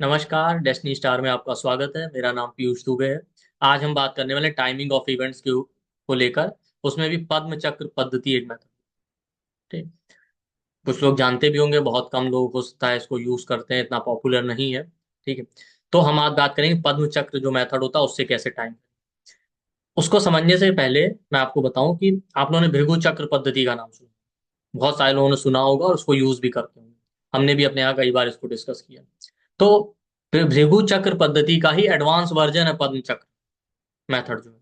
नमस्कार, destiny star में आपका स्वागत है। मेरा नाम पीयूष दुबे है। आज हम बात करने वाले टाइमिंग ऑफ इवेंट्स को लेकर। उसमें भी पद्म चक्र पद्धति एक मेथड। ठीक। कुछ लोग जानते भी होंगे, बहुत कम लोग हो सकता है इसको यूज करते हैं, इतना पॉपुलर नहीं है। ठीक है। तो हम आज बात करेंगे पद्म चक्र जो मेथड होता है उससे कैसे टाइम। उसको समझने से पहले मैं आपको बताऊं कि आप लोगों ने भृगु चक्र पद्धति का नाम सुना। बहुत सारे लोगों ने सुना होगा और उसको यूज भी करते होंगे। हमने भी अपने यहाँ कई बार इसको डिस्कस किया। तो भृगु चक्र पद्धति का ही एडवांस वर्जन है पद्म चक्र मेथड जो है।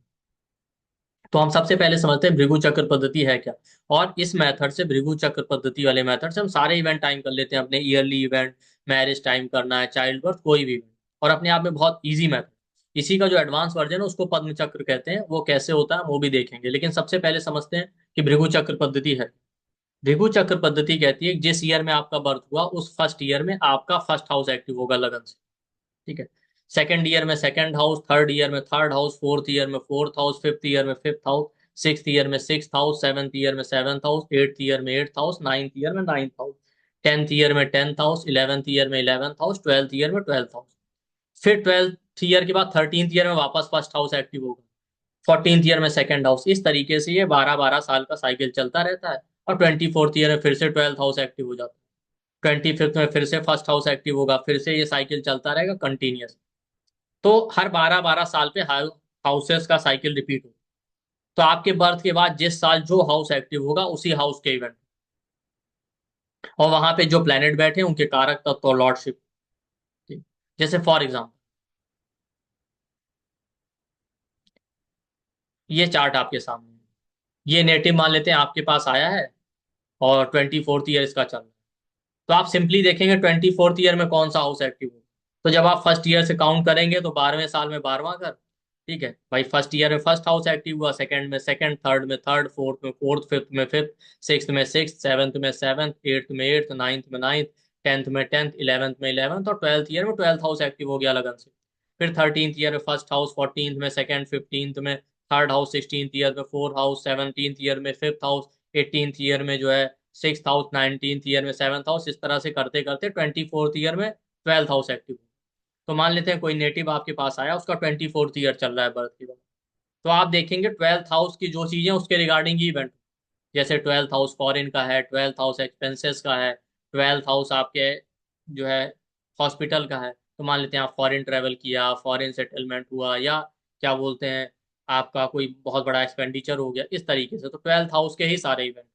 तो हम सबसे पहले समझते हैं भृगु चक्र पद्धति है क्या। और इस मेथड से, भृगु चक्र पद्धति वाले मेथड से हम सारे इवेंट टाइम कर लेते हैं, अपने ईयरली इवेंट, मैरिज टाइम करना है, चाइल्ड बर्थ, कोई भी इवेंट। और अपने आप में बहुत इजी मेथड। इसी का जो एडवांस वर्जन है उसको पद्म चक्र कहते हैं। वो कैसे होता है वो भी देखेंगे, लेकिन सबसे पहले समझते हैं कि भृगु चक्र पद्धति है। भृगु चक्र पद्धति कहती है कि जिस ईयर में आपका बर्थ हुआ उस फर्स्ट ईयर में आपका फर्स्ट हाउस एक्टिव होगा लगन से। ठीक है। सेकंड ईयर में सेकंड हाउस, थर्ड ईयर में थर्ड हाउस, फोर्थ ईयर में फोर्थ हाउस, फिफ्थ ईयर में फिफ्थ हाउस, सिक्स्थ ईयर में सिक्स्थ हाउस, सेवन्थ ईयर में सेवन्थ हाउस, एट्थ ईयर में एट्थ हाउस, नाइन्थ ईयर में नाइन्थ हाउस, टेंथ ईयर में tenth house, eleventh year में eleventh house, twelfth year में twelfth house. फिर twelfth year के बाद थर्टींथ ईयर में वापस फर्स्ट हाउस एक्टिव होगा। फोर्टींथ ईयर में सेकंड हाउस। इस तरीके से ये 12-12 साल का साइकिल चलता रहता है। और 24th ईयर में फिर से ट्वेल्थ हाउस एक्टिव हो जाता है। 25th में फिर से फर्स्ट हाउस एक्टिव होगा, फिर से ये साइकिल चलता रहेगा कंटिन्यूअस। तो हर 12-12 साल पे हाउसेस का साइकिल रिपीट हो। तो आपके बर्थ के बाद जिस साल जो हाउस एक्टिव होगा उसी हाउस के इवेंट, और वहां पे जो प्लेनेट बैठे हैं उनके कारक तत्व और लॉर्डशिप। जैसे फॉर एग्जाम्पल ये चार्ट आपके सामने है। ये नेटिव मान लेते हैं आपके पास आया है, और 24th ईयर इसका चल रहा है। तो आप सिंपली देखेंगे 24th ईयर में कौन सा हाउस एक्टिव हो। तो जब आप फर्स्ट ईयर से काउंट करेंगे तो 12वें साल में 12वां घर। ठीक है भाई, फर्स्ट ईयर में फर्स्ट हाउस एक्टिव हुआ, सेकंड में सेकंड, थर्ड में थर्ड, फोर्थ में फोर्थ, फिफ्थ में फिफ्थ, सिक्स्थ में सिक्स्थ, सेवन्थ में सेवन्थ, एट्थ में एट्थ, नाइन्थ में नाइन्थ, टेंथ में टेंथ, इलेवेंथ में इलेवेंथ, और ट्वेल्थ ईयर में ट्वेल्थ हाउस एक्टिव हो गया लगन से। फिर थर्टींथ ईयर में फर्स्ट हाउस, फोर्टींथ में सेकंड, फिफ्टींथ में थर्ड हाउस, सिक्सटींथ ईयर में फोर्थ हाउस, सेवनटींथ ईयर में फिफ्थ हाउस, एटींथ ईयर में जो है सिक्स हाउस, नाइनटींथ ईयर में सेवन्थ हाउस। इस तरह से करते करते 24th ईयर में ट्वेल्थ हाउस एक्टिव। तो मान लेते हैं कोई नेटिव आपके पास आया, उसका 24th ईयर चल रहा है बर्थ की बात। तो आप देखेंगे ट्वेल्थ हाउस की जो चीजें उसके रिगार्डिंग ही इवेंट। जैसे ट्वेल्थ हाउस फॉरेन का है, ट्वेल्थ हाउस एक्सपेंसेस का है, ट्वेल्थ हाउस आपके जो है हॉस्पिटल का है। तो मान लेते हैं आप फॉरेन ट्रेवल किया, फॉरेन सेटलमेंट हुआ, या क्या बोलते हैं, आपका कोई बहुत बड़ा एक्सपेंडिचर हो गया, इस तरीके से। तो ट्वेल्थ हाउस के ही सारे इवेंट।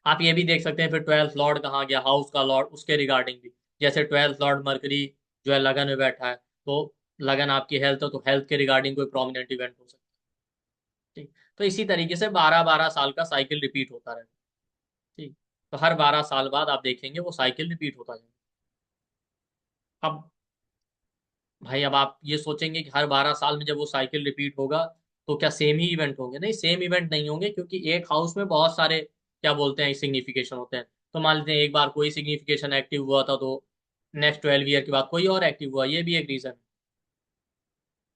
आप ये भी देख सकते हैं फिर ट्वेल्थ लॉर्ड कहाँ गया, हाउस का लॉर्ड, उसके रिगार्डिंग भी। जैसे ट्वेल्थ लॉर्ड मरकरी जो है लगन में बैठा है, तो लगन आपकी हेल्थ है, तो हेल्थ के रिगार्डिंग कोई प्रोमिनेंट इवेंट हो सकता है। ठीक। तो इसी तरीके से 12-12 साल का साइकिल रिपीट होता रहता है। ठीक। तो हर 12 साल बाद आप देखेंगे वो साइकिल रिपीट होता जाएगा। अब भाई, अब आप ये सोचेंगे कि हर 12 साल में जब वो साइकिल रिपीट होगा तो क्या सेम ही इवेंट होंगे? नहीं, सेम इवेंट नहीं होंगे, क्योंकि एक हाउस में बहुत सारे क्या बोलते हैं सिग्निफिकेशन होते हैं। तो मान लेते हैं एक बार कोई सिग्निफिकेशन एक्टिव हुआ था, तो नेक्स्ट 12 ईयर के बाद कोई और एक्टिव हुआ, ये भी एक रीजन है।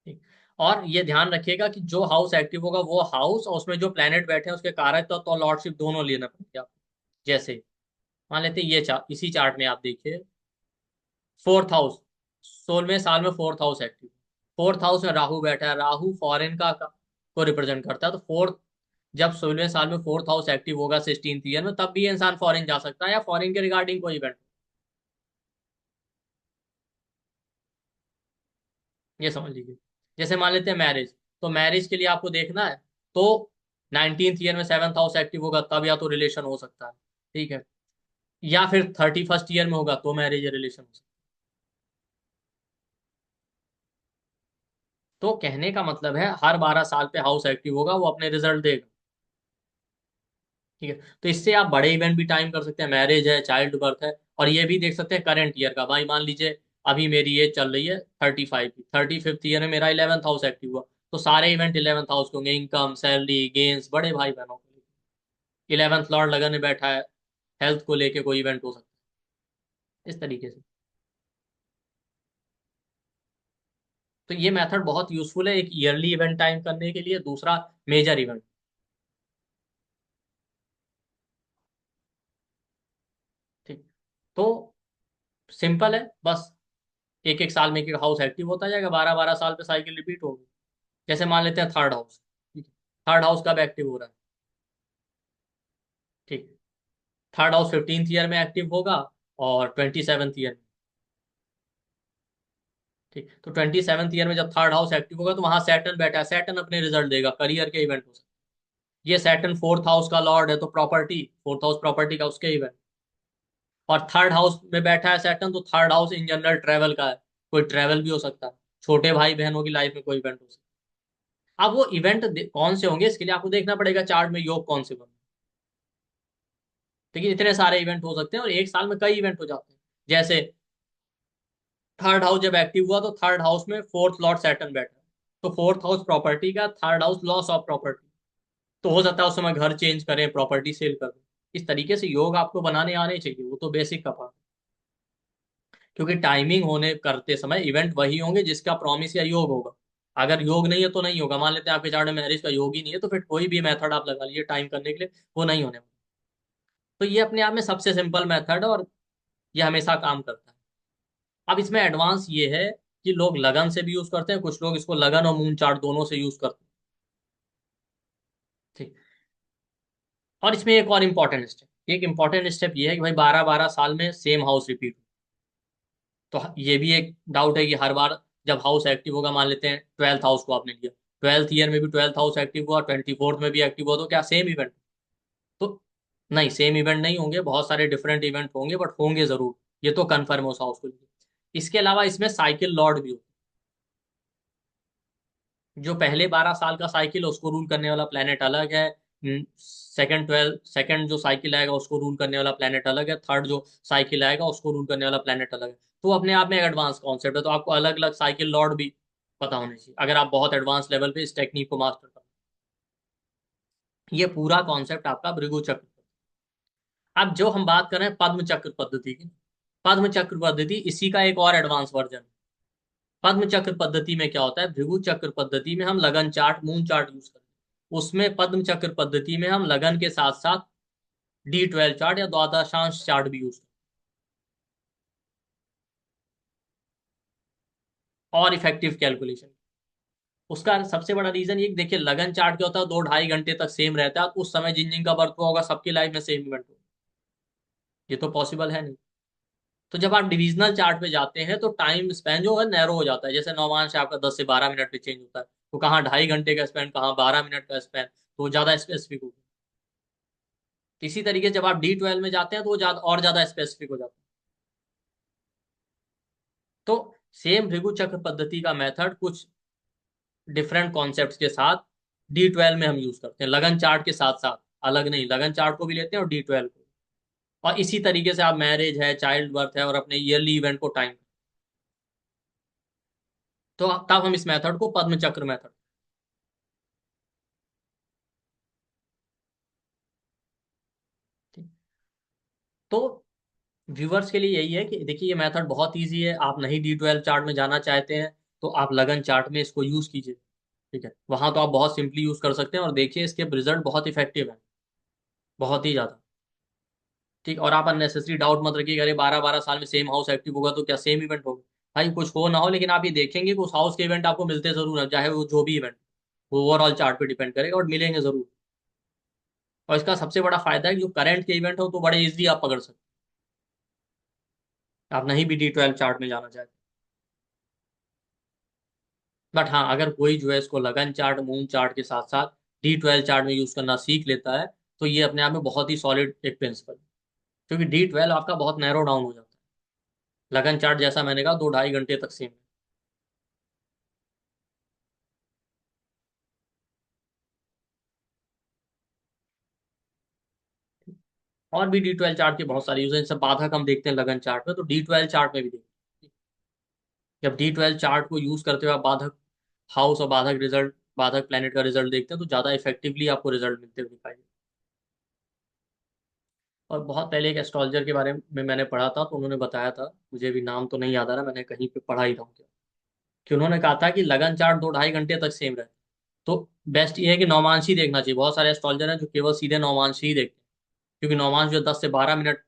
ठीक। और ये ध्यान रखिएगा कि जो हाउस एक्टिव होगा वो हाउस, और उसमें जो प्लेनेट बैठे हैं उसके कारक तो लॉर्डशिप दोनों लेना पड़ेगा आपको। जैसे मान लेते हैं ये इसी चार्ट में आप देखिए, फोर्थ हाउस, 16वें साल में fourth house active. Fourth house में राहु बैठा है, राहु फॉरेन को रिप्रेजेंट करता है। तो फोर्थ, जब 16वें साल में फोर्थ हाउस एक्टिव होगा 16th ईयर में, तब भी ये इंसान फॉरेन जा सकता है, या फॉरेन के रिगार्डिंग कोई इवेंट। ये समझ लीजिए। जैसे मान लेते हैं मैरिज। तो मैरिज के लिए आपको देखना है, तो 19th ईयर में सेवन्थ हाउस एक्टिव होगा, तब या तो रिलेशन हो सकता है। ठीक है। या फिर 31st ईयर में होगा तो मैरिज या रिलेशन हो सकता है। तो कहने का मतलब है हर 12 साल पे हाउस एक्टिव होगा, वो अपने रिजल्ट देगा। ठीक है। तो इससे आप बड़े इवेंट भी टाइम कर सकते हैं, मैरिज है, चाइल्ड बर्थ है। और ये भी देख सकते हैं करंट ईयर का। भाई मान लीजिए अभी मेरी एज चल रही है 35 की, 35th ईयर में मेरा 11th हाउस एक्टिव हुआ। तो सारे इवेंट 11th हाउस के होंगे, इनकम, सैलरी, गेन्स, बड़े भाई बहनों के लिए। 11th लॉर्ड लगन में बैठा है, हेल्थ को लेके कोई इवेंट हो सकता है, इस तरीके से। तो ये मेथड बहुत यूजफुल है, एक ईयरली इवेंट टाइम करने के लिए, दूसरा मेजर इवेंट। ठीक। तो सिंपल है बस, एक एक साल में एक एक हाउस एक्टिव होता जाएगा, 12 12 साल पे साइकिल रिपीट होगी। जैसे मान लेते हैं थर्ड हाउस, ठीक है, थर्ड हाउस कब एक्टिव हो रहा है? ठीक, थर्ड हाउस 15th ईयर में एक्टिव होगा और 27th ईयर में। ठीक, तो 27th ईयर में जब थर्ड हाउस एक्टिव होगा तो वहां सैटर्न बैठा है, सैटर्न अपने रिजल्ट देगा, करियर के इवेंट हो सकते हैं। ये सैटर्न फोर्थ हाउस का लॉर्ड है, तो प्रॉपर्टी, फोर्थ हाउस प्रॉपर्टी का, उसके इवेंट। और थर्ड हाउस में बैठा है सैटर्न, तो third house in general travel का है, कोई ट्रेवल भी हो सकता है, छोटे भाई बहनों की लाइफ में कोई इवेंट हो सकता है। अब वो इवेंट कौन से होंगे, इसके लिए आपको देखना पड़ेगा चार्ट में योग कौन से बने। देखिए इतने सारे इवेंट हो सकते हैं और एक साल में कई इवेंट हो जाते हैं। जैसे थर्ड हाउस जब एक्टिव हुआ तो थर्ड हाउस में फोर्थ लॉर्ड सैटर्न बैठा, तो फोर्थ हाउस प्रॉपर्टी का, third house loss of property, तो हो सकता है उस समय घर चेंज करें, प्रॉपर्टी सेल कर दें। इस तरीके से योग आपको बनाने आने चाहिए, वो तो बेसिक का पार्ट। क्योंकि टाइमिंग होने करते समय इवेंट वही होंगे जिसका प्रॉमिस या योग होगा। अगर योग नहीं है तो नहीं होगा। मान लेते हैं आपके चार्ट में मैरिज का योग ही नहीं है, तो फिर कोई भी मेथड आप लगा लीजिए टाइम करने के लिए, वो नहीं होने वाला। तो ये अपने आप में सबसे सिंपल मेथड है और ये हमेशा काम करता है। अब इसमें एडवांस ये है कि लोग लगन से भी यूज करते हैं, कुछ लोग इसको लगन और मून चार्ट दोनों से यूज करते हैं। ठीक, और इसमें एक और इम्पॉर्टेंट स्टेप, एक इम्पॉर्टेंट स्टेप ये है कि भाई 12 12 साल में सेम हाउस रिपीट। तो ये भी एक डाउट है कि हर बार जब हाउस एक्टिव होगा, मान लेते हैं ट्वेल्थ हाउस को आपने लिया, 12th ईयर में भी ट्वेल्थ हाउस एक्टिव हुआ, 24th में भी एक्टिव हुआ, तो क्या सेम इवेंट? तो नहीं, सेम इवेंट नहीं होंगे, बहुत सारे डिफरेंट इवेंट होंगे, बट होंगे जरूर। ये तो कन्फर्म है उस हाउस को लिए। इसके अलावा इसमें साइकिल लॉर्ड भी होता है। जो पहले 12 साल का साइकिल है उसको रूल करने वाला प्लेनेट अलग है। सेकंड जो साइकिल आएगा उसको रूल करने वाला प्लेनेट अलग है, थर्ड जो साइकिल आएगा उसको रूल करने वाला प्लेनेट अलग है। तो अपने आप में एक एडवांस कॉन्सेप्ट है, तो आपको अलग अलग साइकिल लॉर्ड भी पता होने चाहिए अगर आप बहुत एडवांस लेवल पे इस टेक्निक को मास्टर कर। ये पूरा कॉन्सेप्ट आपका भृगु चक्र। अब जो हम बात कर रहे हैं पद्म चक्र पद्धति की, पद्म चक्र पद्धति इसी का एक और एडवांस वर्जन। पद्म चक्र पद्धति में क्या होता है, भृगु चक्र पद्धति में हम लगन चार्ट, मून चार्ट यूज करते हैं। उसमें पद्म चक्र पद्धति में हम लगन के साथ साथ D12 चार्ट या द्वादशांश चार्ट भी यूज करते हैं और इफेक्टिव कैलकुलेशन। उसका सबसे बड़ा रीजन ये कि देखिए लगन चार्ट क्या होता है, 2 2.5 घंटे तक सेम रहता है, उस समय जिन जिन का बर्थ हुआ होगा सबकी लाइफ में सेम इवेंट होगा। ये तो पॉसिबल है नहीं। तो जब आप डिविजनल चार्ट पे जाते हैं तो टाइम स्पैन जो है नैरो हो जाता है। जैसे नौमांश आपका 10 से 12 मिनट पे चेंज होता है, तो कहाँ 2.5 घंटे का स्पैन, कहाँ 12 मिनट का स्पैन, तो ज्यादा स्पेसिफिक होगा। इसी तरीके से जब आप D12 में जाते हैं तो वो ज्यादा और ज्यादा स्पेसिफिक हो जाता है। तो सेम भृगु चक्र पद्धति का मेथड कुछ डिफरेंट कॉन्सेप्ट्स के साथ D12 में हम यूज करते हैं, लगन चार्ट के साथ साथ। अलग नहीं, लगन चार्ट को भी लेते हैं और D12 को। और इसी तरीके से आप मैरिज है, चाइल्ड बर्थ है और अपने ईयरली इवेंट को टाइम, तो तब हम इस मेथड को पद्म चक्र मेथड। तो व्यूवर्स के लिए यही है कि देखिए ये मेथड बहुत इजी है। आप नहीं D12 चार्ट में जाना चाहते हैं तो आप लगन चार्ट में इसको यूज कीजिए। ठीक है, वहां तो आप बहुत सिंपली यूज कर सकते हैं और देखिए इसके रिजल्ट बहुत इफेक्टिव है, बहुत ही ज्यादा। ठीक, और आप अननेसेसरी डाउट मत रखिए कि अरे 12 12 साल में सेम हाउस एक्टिव होगा तो क्या सेम इवेंट होगा। भाई कुछ हो ना हो, लेकिन आप ये देखेंगे कि उस हाउस के इवेंट आपको मिलते जरूर हैं, चाहे वो जो भी इवेंट, वो ओवरऑल चार्ट पे डिपेंड करेगा और मिलेंगे जरूर। और इसका सबसे बड़ा फायदा है कि जो करंट के इवेंट हो तो बड़े इजीली आप पकड़ सकते हैं, आप नहीं भी D12 चार्ट में जाना चाहते। बट हाँ, अगर कोई जो है इसको लगन चार्ट, मून चार्ट के साथ साथ D12 चार्ट में यूज करना सीख लेता है, तो ये अपने आप में बहुत ही सॉलिड एक प्रिंसिपल है। क्योंकि D12 आपका बहुत नैरो डाउन हो जाता है, लगन चार्ट जैसा मैंने कहा 2 2.5 घंटे तक सेम है। और भी D12 चार्ट के बहुत सारे यूज हैं, जैसे बाधक हम देखते हैं लगन चार्ट में, तो D12 चार्ट में भी देखते हैं। जब D12 चार्ट को यूज करते हुए आप बाधक हाउस और बाधक रिजल्ट, बाधक प्लेनेट का रिजल्ट देखते हैं तो ज्यादा इफेक्टिवली आपको रिजल्ट मिलते हुए दिखाई देते हैं। और बहुत पहले एक एस्ट्रोलॉजर के बारे में मैंने पढ़ा था, तो उन्होंने बताया था, मुझे भी नाम तो नहीं याद आ रहा, मैंने कहीं पे पढ़ा ही था उनके, कि उन्होंने कहा था कि लगन चार्ट 2 2.5 घंटे तक सेम रहता है। तो बेस्ट ये है कि नौमांश ही देखना चाहिए। बहुत सारे एस्ट्रोलॉजर हैं जो केवल सीधे नौमांश ही देखते हैं, क्योंकि नौमांश जो 10 से 12 मिनट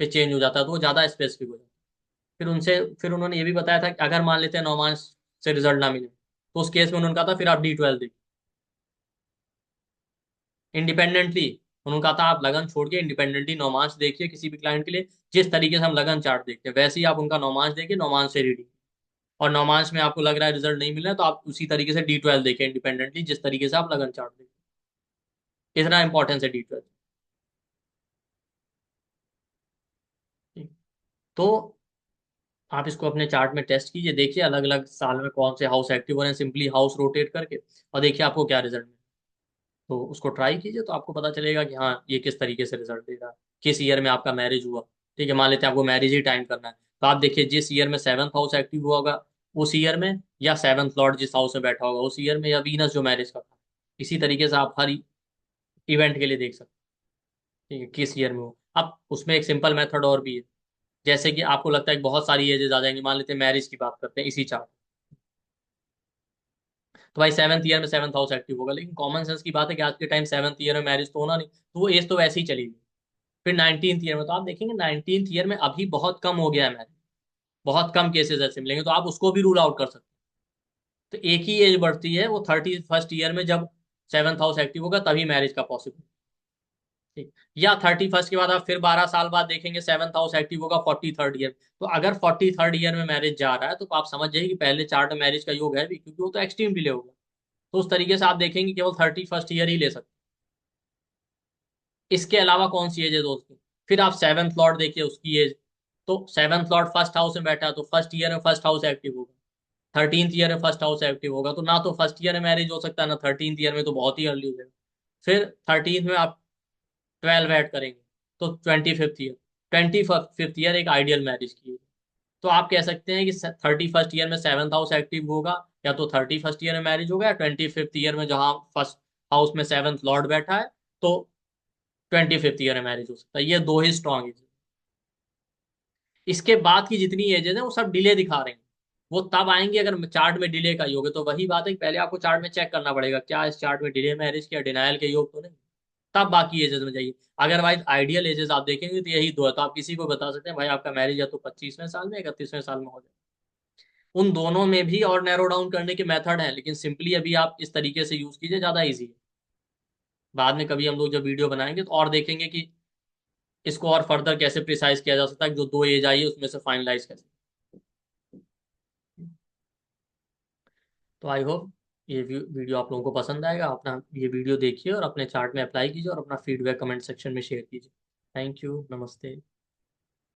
पे चेंज हो जाता है तो वो ज्यादा स्पेसिफिक हो जाता है। फिर उन्होंने ये भी बताया था कि अगर मान लेते हैं 9 मास से रिजल्ट ना मिले तो उस केस में उन्होंने कहा था फिर आप D12 देखिए इंडिपेंडेंटली। उन्होंने कहा था आप लगन छोड़ के इंडिपेंडेंटली 9 मास देखिए किसी भी क्लाइंट के लिए, जिस तरीके से हम लगन चार्ट देखते हैं वैसे ही आप उनका 9 मास देखिए, 9 मास से रीडिंग। और 9 मास में आपको लग रहा है रिजल्ट नहीं मिल रहा है तो आप उसी तरीके से D12 देखें इंडिपेंडेंटली, जिस तरीके से आप लगन चार्ट देखते हैं। इतना इंपॉर्टेंस है D12। तो आप इसको अपने चार्ट में टेस्ट कीजिए, देखिए अलग अलग साल में कौन से हाउस एक्टिव हो रहे हैं, सिंपली हाउस रोटेट करके, और देखिए आपको क्या रिजल्ट। तो उसको ट्राई कीजिए तो आपको पता चलेगा कि हाँ ये किस तरीके से रिजल्ट दे रहा है, किस ईयर में आपका मैरिज हुआ। ठीक है, मान लेते हैं आपको मैरिज ही टाइम करना है, तो आप देखिए जिस ईयर में 7th हाउस एक्टिव हुआ होगा उस ईयर में, या 7th लॉर्ड जिस हाउस में बैठा होगा उस ईयर में, या वीनस जो मैरिज का था। इसी तरीके से आप हर इवेंट के लिए देख सकते हैं, ठीक है, किस ईयर में हो। अब उसमें एक सिंपल मेथड और भी है, जैसे कि आपको लगता है कि बहुत सारी एजेस आ जाएंगी, मान लेते हैं मैरिज की बात करते हैं इसी चार्ट, तो भाई 7th ईयर में 7th हाउस एक्टिव होगा, लेकिन कॉमन सेंस की बात है कि आज के टाइम 7th ईयर में मैरिज तो होना नहीं, तो वो एज तो वैसे ही चली गई। फिर 19th ईयर में, तो आप देखेंगे 19th ईयर में अभी बहुत कम हो गया है मैरिज, बहुत कम केसेस ऐसे मिलेंगे, तो आप उसको भी रूल आउट कर सकते हैं। तो एक ही एज बढ़ती है, वो 31st ईयर में, जब 7th हाउस एक्टिव होगा तभी मैरिज का पॉसिबल। ठीक, या 31st के बाद आप फिर 12 साल बाद देखेंगे 7th हाउस एक्टिव होगा 43rd ईयर। तो अगर 43rd ईयर में मैरिज जा रहा है तो आप समझ जाइए कि पहले चार्ट में मैरिज का योग है भी, क्योंकि वो तो एक्सट्रीम डिले होगा। तो उस तरीके से आप देखेंगे केवल 31st ईयर ही ले सकते हैं। इसके अलावा कौन सी एज है दोस्तों, फिर आप 7th लॉर्ड देखिए उसकी एज, तो 7th लॉर्ड फर्स्ट हाउस में बैठा है तो फर्स्ट ईयर में फर्स्ट हाउस एक्टिव होगा, 13th ईयर में फर्स्ट हाउस एक्टिव होगा, तो ना तो फर्स्ट ईयर में मैरिज हो सकता है ना 13th ईयर में, तो बहुत ही अर्ली हो जाएगा। फिर 13th में आप 12 ऐड करेंगे तो 25th ईयर, 25th ईयर एक आइडियल मैरिज की है। तो आप कह सकते हैं कि 31st ईयर में 7th हाउस एक्टिव होगा, या तो 31st ईयर में मैरिज होगा, या 25th ईयर में जहाँ फर्स्ट हाउस में 7th लॉर्ड बैठा है तो 25th ईयर में मैरिज हो सकता है। ये दो ही स्ट्रॉन्ग एज। इसके बाद की जितनी एजेस हैं वो सब डिले दिखा रहे हैं, वो तब आएंगे अगर चार्ट में डिले का योग है। तो वही बात है कि पहले आपको चार्ट में चेक करना पड़ेगा क्या इस चार्ट में डिले मैरिज क्या डिनायल के योग तो नहीं, तब बाकी एजेस में जाइए। अदरवाइज आइडियल एजेस आप देखेंगे तो यही दो है, तो आप किसी को बता सकते हैं भाई आपका मैरिज या तो 25वें साल में 31वें साल में हो जाए। उन दोनों में भी और नैरो डाउन करने के मेथड हैं, लेकिन सिंपली अभी आप इस तरीके से यूज कीजिए, ज्यादा इजी है। बाद में कभी हम लोग जब वीडियो बनाएंगे तो और देखेंगे कि इसको और फर्दर कैसे प्रिसाइज किया जा सकता है, जो दो एज आई है उसमें से फाइनलाइज कैसे। तो आई होप ये वीडियो आप लोगों को पसंद आएगा। अपना ये वीडियो देखिए और अपने चार्ट में अप्लाई कीजिए और अपना फीडबैक कमेंट सेक्शन में शेयर कीजिए। थैंक यू, नमस्ते।